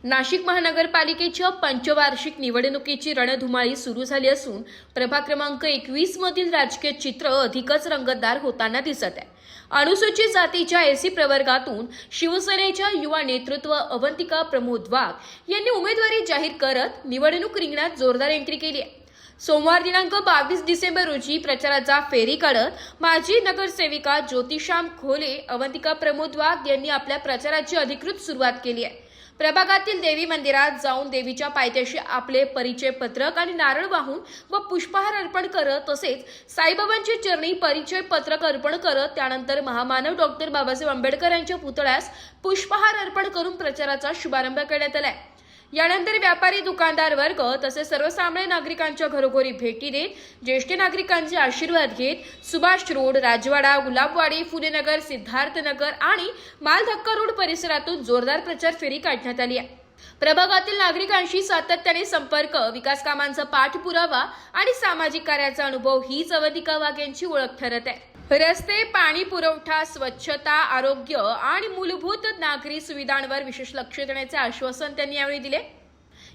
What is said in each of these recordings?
नाशिक महानगरपालिकेच्या पंचवार्षिक निवडणुकीची रणधुमाळी सुरू झाली असून प्रभाग क्रमांक 21 मधील राजकीय चित्र अधिकच रंगतदार होताना दिसत आहे। अनुसूचित जातीच्या एसी प्रवर्गातून शिवसेनेच्या युवा नेतृत्व अवंतिका प्रमोद वाघ यांनी उमेदवारी जाहीर करत निवडणूक रिंगणात जोरदार एंट्री केली आहे। सोमवार दिनांक 22 डिसेंबर रोजी प्रचाराचा फेरी काढत माजी नगरसेविका ज्योतिश्याम खोले अवंतिका प्रमोद वाघ यांनी आपल्या प्रचाराची अधिकृत सुरुवात केली आहे। प्रभागातील देवी मंदिरात जाऊन देवीच्या पायथ्याशी आपले परिचय पत्रक आणि नारळ वाहून व पुष्पहार अर्पण करत तसेच साईबाबांच्या चरणी परिचय पत्रक अर्पण करत त्यानंतर महामानव डॉक्टर बाबासाहेब आंबेडकर यांच्या पुतळ्यास पुष्पहार अर्पण करून प्रचाराचा शुभारंभ करण्यात आला। यानंतर व्यापारी दुकानदार वर्ग तसेच सर्वसामान्य नागरिकांच्या घरोघरी भेटी देत ज्येष्ठ नागरिकांचे आशीर्वाद घेत सुभाष रोड, राजवाडा, गुलाबवाडी, फुलेनगर, सिद्धार्थनगर आणि मालधक्का रोड परिसरातून जोरदार प्रचार फेरी काढण्यात आली आहे। प्रभागातील नागरिकांशी सातत्याने संपर्क, विकास कामांचा पाठपुरावा आणि सामाजिक कार्याचा अनुभव हीच अवंतिका वाघ यांची ओळख ठरत आहे। रस्ते, पाणी पुरवठा, स्वच्छता, आरोग्य आणि मूलभूत नागरी सुविधांवर विशेष लक्ष देण्याचे आश्वासन त्यांनी यावेळी दिले।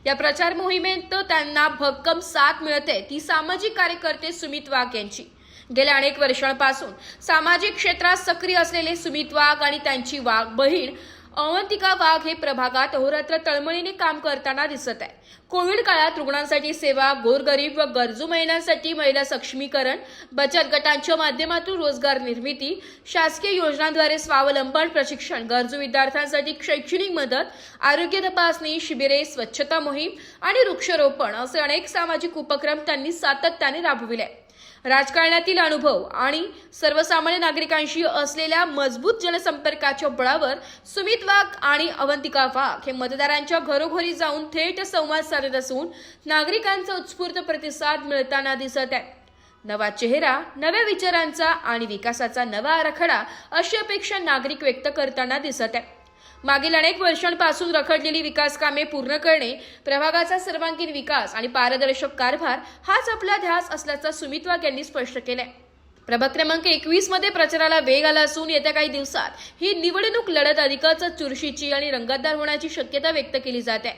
या प्रचार मोहिमेत त्यांना भक्कम साथ मिळते ती सामाजिक कार्यकर्ते सुमित वाघ यांची। गेल्या अनेक वर्षांपासून सामाजिक क्षेत्रात सक्रिय असलेले सुमित वाघ आणि त्यांची वाघ बहीण अवंतिका वाघ हे प्रभागात अहोरात्र तळमळीने काम करताना दिसत आहे। कोविड काळात रुग्णांसाठी सेवा, गोरगरीब व गरजू महिलांसाठी महिला सक्षमीकरण, बचत गटांच्या माध्यमातून रोजगार निर्मिती, शासकीय योजनांद्वारे स्वावलंबन प्रशिक्षण, गरजू विद्यार्थ्यांसाठी शैक्षणिक मदत, आरोग्य तपासणी शिबिरे, स्वच्छता मोहीम आणि वृक्षारोपण असे अनेक सामाजिक उपक्रम त्यांनी सातत्याने राबविले। राजकारणातील अनुभव आणि सर्वसामान्य नागरिकांशी असलेल्या मजबूत जनसंपर्काच्या बळावर सुमित वाघ आणि अवंतिका वाघ हे मतदारांच्या घरोघरी जाऊन थेट संवाद साधत असून नागरिकांचा उत्स्फूर्त प्रतिसाद मिळताना दिसत आहे। नवा चेहरा, नव्या विचारांचा आणि विकासाचा नवा आराखडा अशी अपेक्षा नागरिक व्यक्त करताना दिसत आहे। मागील अनेक वर्षांपासून रखडलेली विकास कामे पूर्ण करणे, प्रभागाचा सर्वांगीण विकास आणि पारदर्शक कारभार हाच आपला ध्यास असल्याचं सुमित वाघ यांनी स्पष्ट केलंय। प्रभाग क्रमांक 21 मध्ये प्रचाराला वेग आला असून येत्या काही दिवसात ही निवडणूक लढत अधिकच चुरशीची आणि रंगतदार होण्याची शक्यता व्यक्त केली जात आहे।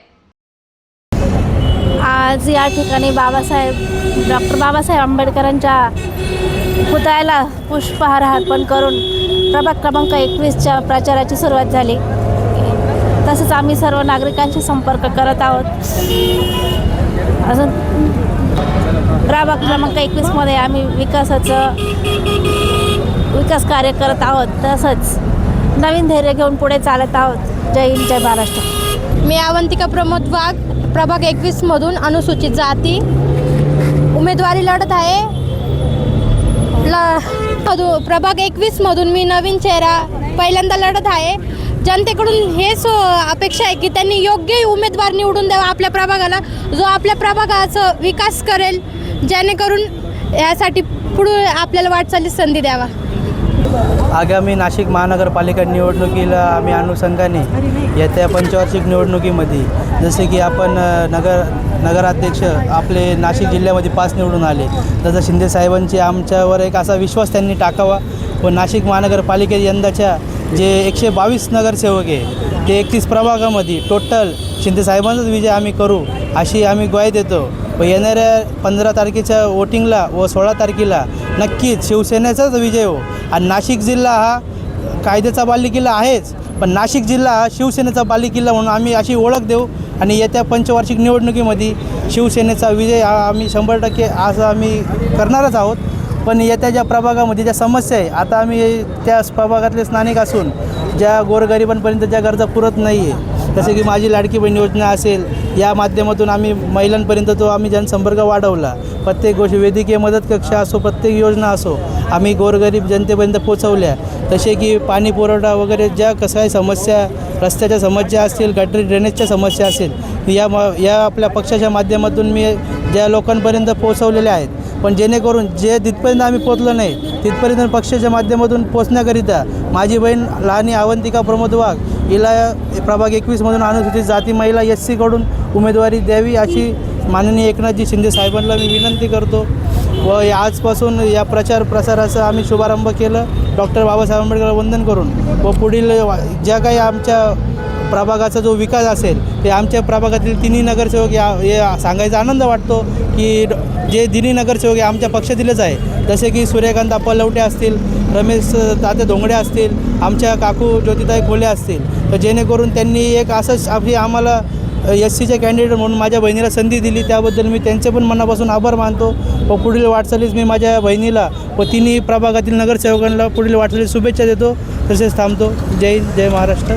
आज या ठिकाणी डॉक्टर बाबासाहेब आंबेडकरांच्या पुतळ्याला पुष्पहार अर्पण करून प्रभाग क्रमांक 21च्या प्रचाराची सुरुवात झाली। तसंच आम्ही सर्व नागरिकांशी संपर्क करत आहोत। अजून प्रभाग क्रमांक 21 मध्ये आम्ही विकास कार्य करत आहोत। तसंच नवीन धैर्य घेऊन पुढे चालत आहोत। जय हिंद, जय महाराष्ट्र। मी अवंतिका प्रमोद वाघ प्रभाग 21 मधून अनुसूचित जाती उमेदवारी लढत आहे। प्रभाग 21 मधून मी नवीन चेहरा पहिल्यांदा लढत आहे। जनतेकडून हेच अपेक्षा आहे की त्यांनी योग्य उमेदवार निवडून द्यावा आपल्या प्रभागाला, जो आपल्या प्रभागाचा विकास करेल, जेणेकरून यासाठी पुढे आपल्याला वाटचालीस संधी द्यावा। आगामी नाशिक महानगरपालिका निवडणुकीला आम्ही अनुषंगाने येत्या पंचवार्षिक निवडणुकीमध्ये जसे की आपण नगराध्यक्ष आपले नाशिक जिल्ह्यामध्ये 5 निवडून आले, तसं शिंदे साहेबांची आमच्यावर एक असा विश्वास त्यांनी टाकावा व नाशिक महानगरपालिकेत यंदाच्या जे 122 नगरसेवक आहे ते 31 प्रभागामध्ये टोटल शिंदे साहेबांचाच विजय आम्ही करू अशी आम्ही ग्वाही देतो। व येणाऱ्या 15 तारखेच्या वोटिंगला व 16 तारखेला नक्कीच शिवसेनेचाच विजय हो। आणि नाशिक जिल्हा हा कायद्याचा बालेकिल्ला आहेच, पण नाशिक जिल्हा हा शिवसेनेचा बालेकिल्ला म्हणून आम्ही अशी ओळख देऊ आणि येत्या पंचवार्षिक निवडणुकीमध्ये शिवसेनेचा विजय हा आम्ही 100% असं आम्ही करणारच आहोत। पण येत्या ज्या प्रभागामध्ये ज्या समस्या आहे, आता आम्ही त्या प्रभागातले स्थानिक असून ज्या गोरगरिबांपर्यंत ज्या गरजा पुरत नाही आहे, जसे की माझी लाडकी बहीण योजना असेल, या माध्यमातून आम्ही महिलांपर्यंत तो आम्ही जनसंपर्क वाढवला। प्रत्येक गोष्ट वैद्यकीय मदत कक्ष असो, प्रत्येक योजना असो आम्ही गोरगरीब जनतेपर्यंत पोचवल्या। तसे की पाणी पुरवठा वगैरे ज्या काही समस्या, रस्त्याच्या समस्या असतील, गटरी ड्रेनेजच्या समस्या असेल, या आपल्या पक्षाच्या माध्यमातून मी ज्या लोकांपर्यंत पोचवलेल्या आहेत। पण जेणेकरून जे तिथपर्यंत आम्ही पोचलो नाही तिथपर्यंत पक्षाच्या माध्यमातून पोचण्याकरिता माझी बहीण लहानी अवंतिका प्रमोद वाघ हिला प्रभाग 21 मधून अनुसूचित जाती महिला SC कडून उमेदवारी द्यावी अशी माननीय एकनाथजी शिंदे साहेबांना मी विनंती करतो। व आजपासून या प्रचार प्रसाराचा आम्ही शुभारंभ केलं। डॉक्टर बाबासाहेब आंबेडकरांना वंदन करून व पुढील ज्या काही आमच्या प्रभागाचा जो विकास असेल ते आमच्या प्रभागातील तिन्ही नगरसेवक हे सांगायचा आनंद वाटतो की जे तिन्ही नगरसेवक हे आमच्या पक्षातीलच आहे. जसे की सूर्यकांत अप्पा लवटे असतील, रमेश ताते धोंगडे असतील, आमच्या काकू ज्योतिताई खोले असतील. तर जेणेकरून त्यांनी एक असंच आपली आम्हाला SCचे कॅन्डिडेट म्हणून माझ्या बहिणीला संधी दिली, त्याबद्दल मी त्यांचे पण मनापासून आभार मानतो. व पुढील वाटचालीस मी माझ्या बहिणीला व तिन्ही प्रभागातील नगरसेवकांना पुढील वाटचालीस शुभेच्छा देतो. तसेच थांबतो. जय हिंद, जय महाराष्ट्र.